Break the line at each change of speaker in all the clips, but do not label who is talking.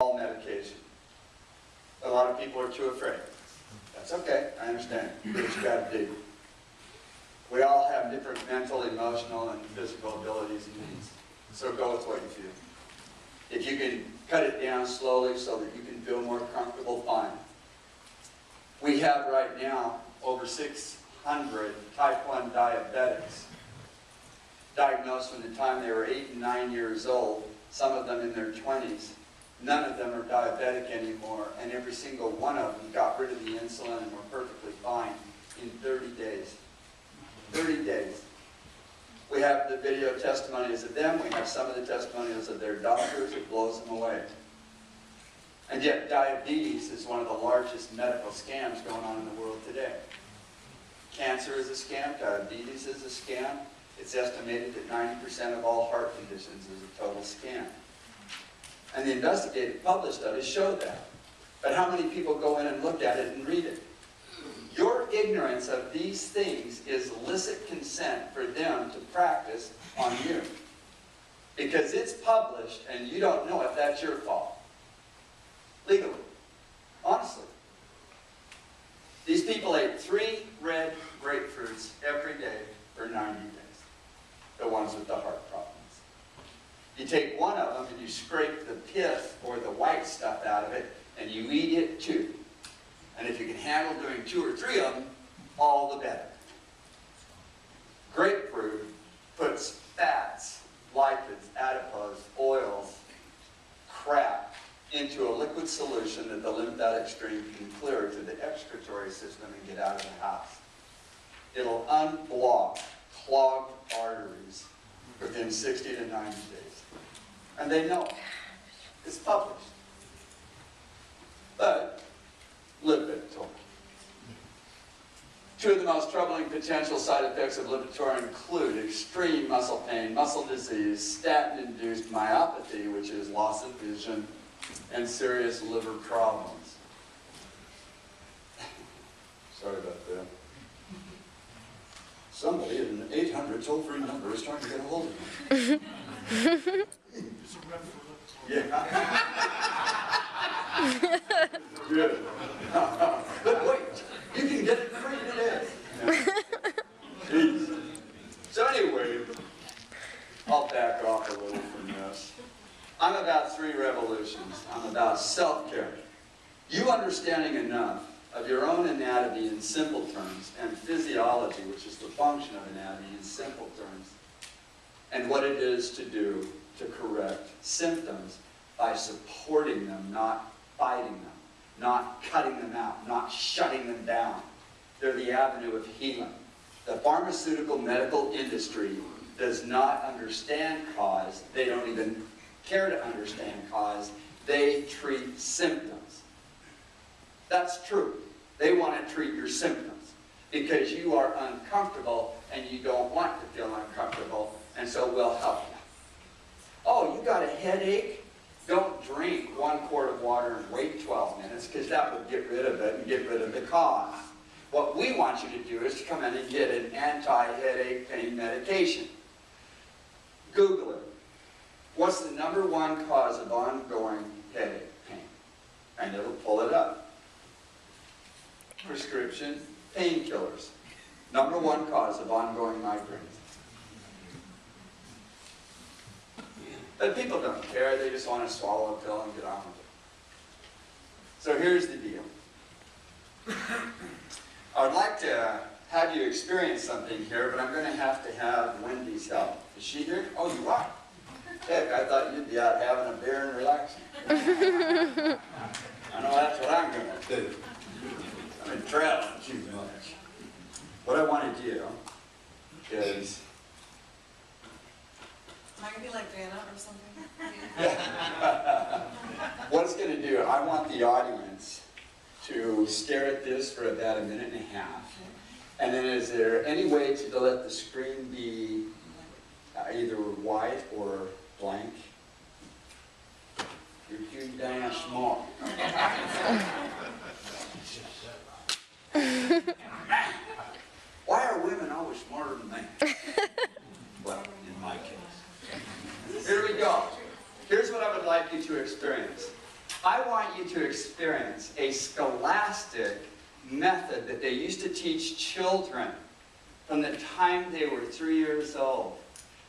all medication. A lot of people are too afraid. That's okay, I understand. Do what you gotta do. We all have different mental, emotional, and physical abilities and needs. So go with what you feel. If you can cut it down slowly so that you can feel more comfortable, fine. We have right now over 600 type 1 diabetics diagnosed from the time they were 8 and 9 years old, some of them in their 20s. None of them are diabetic anymore, and every single one of them got rid of the insulin and were perfectly fine in 30 days. 30 days. We have the video testimonials of them. We have some of the testimonials of their doctors. It blows them away. And yet diabetes is one of the largest medical scams going on in the world today. Cancer is a scam. Diabetes is a scam. It's estimated that 90% of all heart conditions is a total scam. And the investigative published studies show that. But how many people go in and look at it and read it? Your ignorance of these things is illicit consent for them to practice on you. Because it's published and you don't know if that's your fault. Legally. Honestly. These people ate 3 red grapefruits every day for 90 days. The ones with the heart problems. You take one of them and you scrape the pith or the white stuff out of it and you eat it too. And if you can handle doing 2 or 3 of them, all the better. Grapefruit puts fats, lipids, adipose, oils, crap into a liquid solution that the lymphatic stream can clear to the excretory system and get out of the house. It'll unblock clogged arteries within 60 to 90 days. And they know it. It's published. But, Lipitor. 2 of the most troubling potential side effects of Lipitor include extreme muscle pain, muscle disease, statin-induced myopathy, which is loss of vision, and serious liver problems. Sorry about that. Somebody at an 800 toll-free number is trying to get a hold of me. Yeah. Good. But wait, you can get it free today. Jeez. So anyway, I'll back off a little from this. I'm about 3 revolutions. I'm about self-care. You understanding enough of your own anatomy in simple terms and physiology, which is the function of anatomy in simple terms, and what it is to do to correct symptoms by supporting them, not fighting them, not cutting them out, not shutting them down. They're the avenue of healing. The pharmaceutical medical industry does not understand cause. They don't even care to understand cause. They treat symptoms. That's true. They want to treat your symptoms because you are uncomfortable and you don't want to feel uncomfortable, and so we'll help you. Oh, you got a headache? Don't drink 1 quart of water and wait 12 minutes because that would get rid of it and get rid of the cause. What we want you to do is to come in and get an anti-headache pain medication. Google it. What's the #1 cause of ongoing headache pain? And it'll pull it up. Prescription painkillers. #1 cause of ongoing migraines. But people don't care. They just want to swallow a pill and get on with it. So here's the deal. I would like to have you experience something here, but I'm going to have Wendy's help. Is she here? Oh, you are? Heck, I thought you'd be out having a beer and relaxing. I know that's what I'm going to do. I've been traveling too much. What I want to do is...
Am I going to be like Vanna or something?
What it's going to do, I want the audience to stare at this for about 1.5 minutes. And then is there any way to let the screen be either white or blank? You're too damn smart. Why are women always smarter than men? Well, in my case. Here we go. Here's what I would like you to experience. I want you to experience a scholastic method that they used to teach children from the time they were 3 years old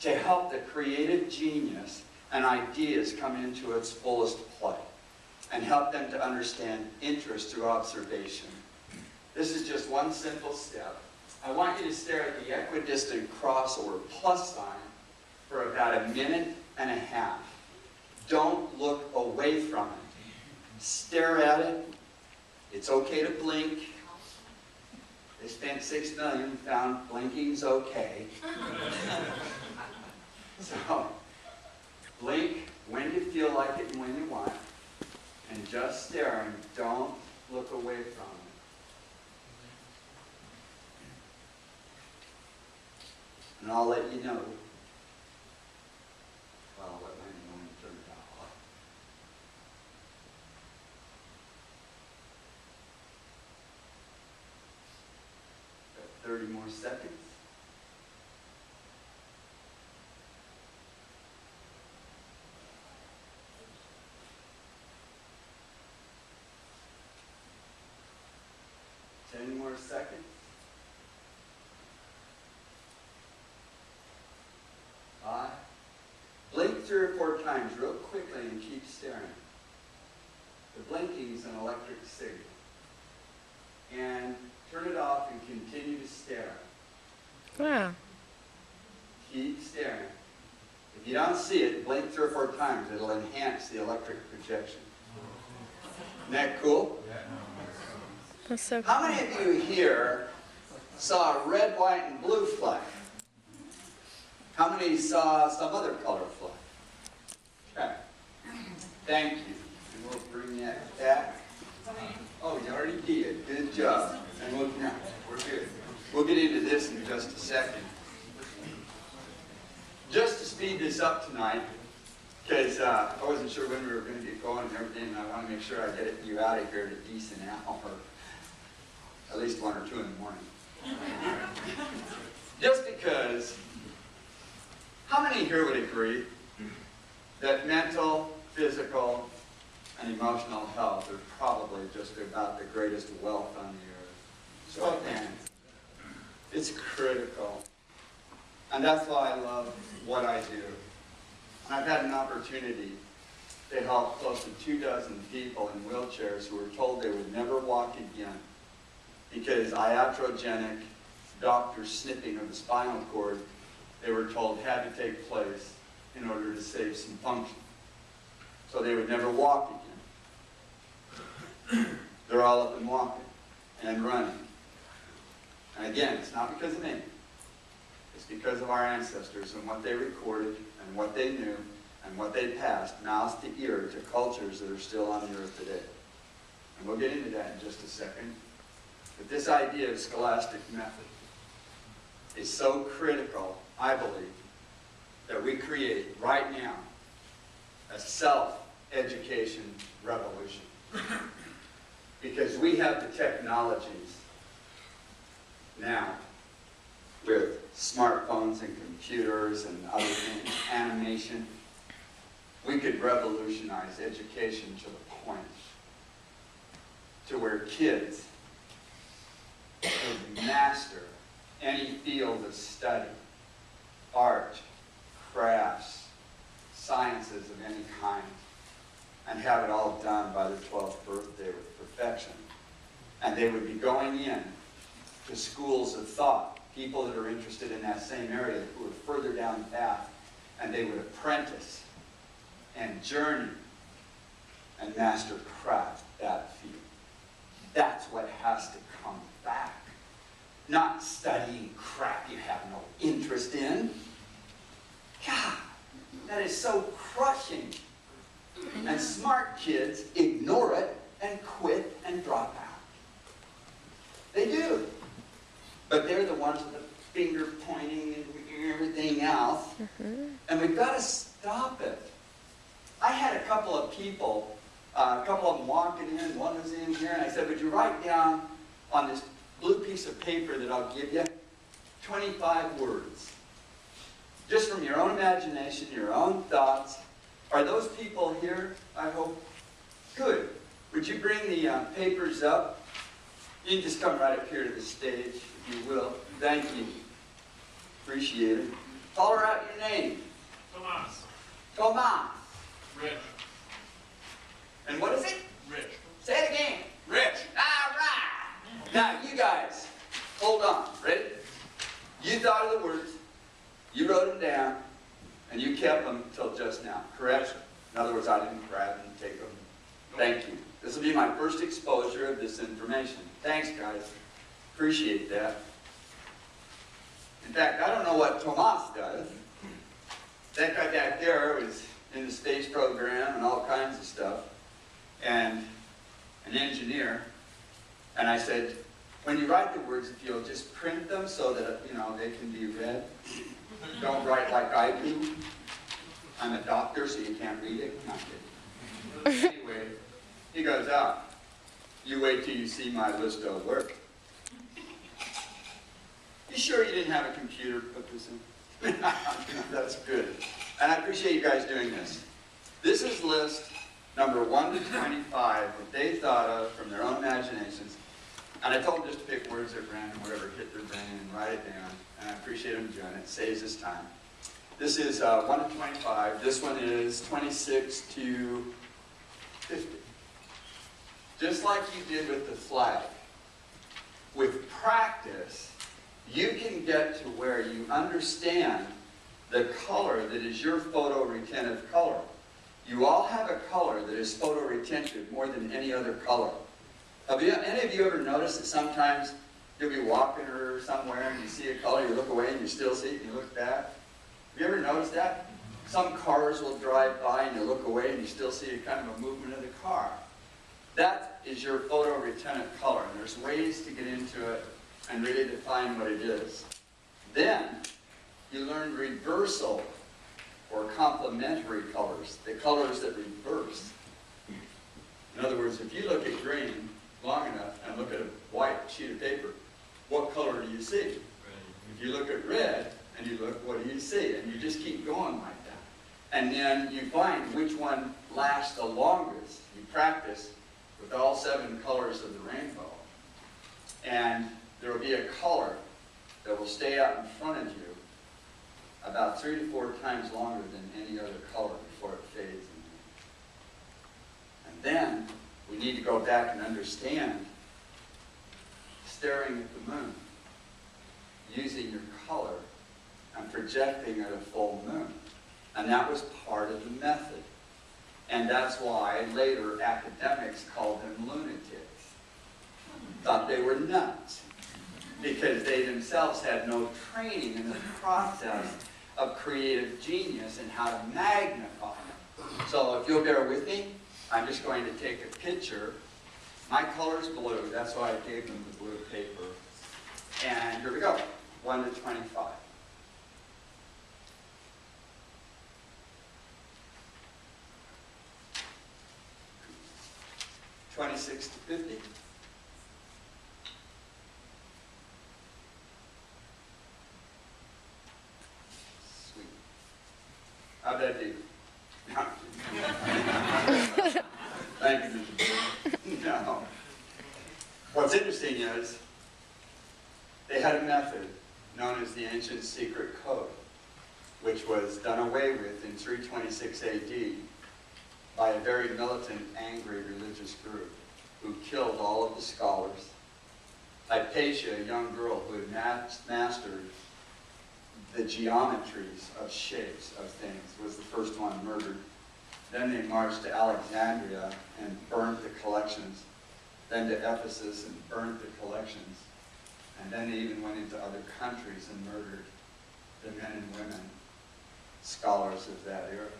to help the creative genius and ideas come into its fullest play and help them to understand interest through observation. This is just one simple step. I want you to stare at the equidistant cross or plus sign for about 1.5 minutes. Don't look away from it. Stare at it. It's okay to blink. They spent $6 million and found blinking's okay. So, blink when you feel like it and when you want. And just stare and don't look away from it. And I'll let you know. Well, I'll let Randy know when to turn it off. Got 30 more seconds. Ten more seconds. 5. Blink 3 or 4 times real quickly and keep staring. The blinking is an electric signal. And turn it off and continue to stare.
Wow.
Keep staring. If you don't see it, blink 3 or 4 times. It'll enhance the electric projection. Isn't that cool?
That's so cool.
How many of you here saw a red, white, and blue flag? How many saw some other color flag? Okay. Thank you. And we'll bring that back. Oh, you already did. Good job. And we're good. We'll get into this in just a second. Just to speed this up tonight, because I wasn't sure when we were going to get going and everything, and I want to make sure I get you out of here at a decent hour. At least 1 or 2 in the morning. Just because, how many here would agree that mental, physical, and emotional health are probably just about the greatest wealth on the earth? Show of hands. It's critical. And that's why I love what I do. And I've had an opportunity to help close to 24 people in wheelchairs who were told they would never walk again because iatrogenic doctor snipping of the spinal cord, they were told had to take place in order to save some function. So they would never walk again. They're all up and walking and running. And again, it's not because of me. It's because of our ancestors and what they recorded and what they knew and what they passed mouth to ear to cultures that are still on the earth today. And we'll get into that in just a second. But this idea of scholastic method is so critical, I believe, that we create right now a self-education revolution. Because we have the technologies now with smartphones and computers and other things, animation. We could revolutionize education to the point to where kids could master any field of study, art, crafts, sciences of any kind, and have it all done by their 12th birthday with perfection. And they would be going in to schools of thought, people that are interested in that same area who are further down the path, and they would apprentice and journey and master craft that field. That's what has to come back. Not studying crap you have no interest in. God, that is so crushing. And smart kids ignore it and quit and drop out. They do. But they're the ones with the finger pointing and everything else. And we've got to stop it. I had a couple of people, a couple of them walking in, one was in here, and I said, would you write down on this blue piece of paper that I'll give you 25 words. Just from your own imagination, your own thoughts. Are those people here? I hope. Good. would you bring the papers up? You can just come right up here to the stage, if you will. Thank you. Appreciate it. Holler out your name.
Tomas.
Tomas.
Rich.
And what is it?
Rich.
Say it again.
Rich.
All right. Now, you guys, hold on. Ready? You thought of the words, you wrote them down, and you kept them till just now, correct? In other words, I didn't grab them and take them. Thank you. This will be my first exposure of this information. Thanks, guys. Appreciate that. In fact, I don't know what Tomas does. That guy back there was in the space program and all kinds of stuff, and an engineer. And I said, when you write the words, if you'll just print them so that, you know, they can be read. Don't write like I do. I'm a doctor, so you can't read it. Not kidding. Anyway, he goes, you wait till you see my list of work. You sure you didn't have a computer put this in? That's good. And I appreciate you guys doing this. This is list number 1 to 25 that they thought of from their own imaginations. And I told them just to pick words at random, whatever hit their brain, and write it down. And I appreciate them doing it. It saves us time. This is 1 to 25. This one is 26 to 50. Just like you did with the flag. With practice, you can get to where you understand the color that is your photoretentive color. You all have a color that is photoretentive more than any other color. Have any of you ever noticed that sometimes you'll be walking or somewhere and you see a color, you look away and you still see it, and you look back? Have you ever noticed that? Some cars will drive by and you look away and you still see a kind of a movement of the car. That is your photoretentive color, and there's ways to get into it and really define what it is. Then, you learn reversal or complementary colors, the colors that reverse. In other words, if you look at green long enough and look at a white sheet of paper, what color do you see? Red. If you look at red and you look, what do you see? And you just keep going like that. And then you find which one lasts the longest. You practice with all 7 colors of the rainbow. And there will be a color that will stay out in front of you about 3 to 4 times longer than any other color before it fades. And then we need to go back and understand staring at the moon, using your color and projecting at a full moon. And that was part of the method. And that's why later academics called them lunatics. Thought they were nuts. Because they themselves had no training in the process of creative genius and how to magnify it. So if you'll bear with me, I'm just going to take a picture. My color's blue, that's why I gave them the blue paper. And here we go, 1 to 25. (26 to 50). Sweet. How'd that do? Thank you, Mr. No. What's interesting is they had a method known as the ancient secret code, which was done away with in 326 AD by a very militant, angry religious group who killed all of the scholars. Hypatia, a young girl who had mastered the geometries of shapes of things, was the first one murdered. Then they marched to Alexandria and burnt the collections. Then to Ephesus and burnt the collections. And then they even went into other countries and murdered the men and women, scholars of that era.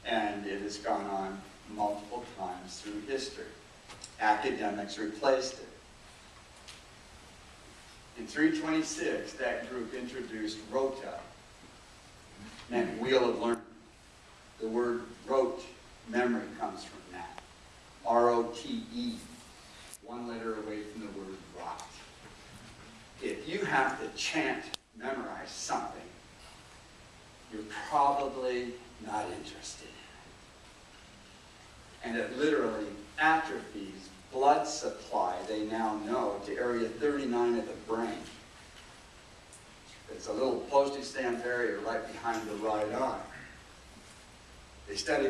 And it has gone on multiple times through history. Academics replaced it. In 326, that group introduced rota, meant wheel of learning. The word rote, memory, comes from that. R-O-T-E, one letter away from the word rot. If you have to chant, memorize something, you're probably not interested in it. And it literally atrophies blood supply, they now know, to area 39 of the brain. It's a little postage stamp area right behind the right eye. They studied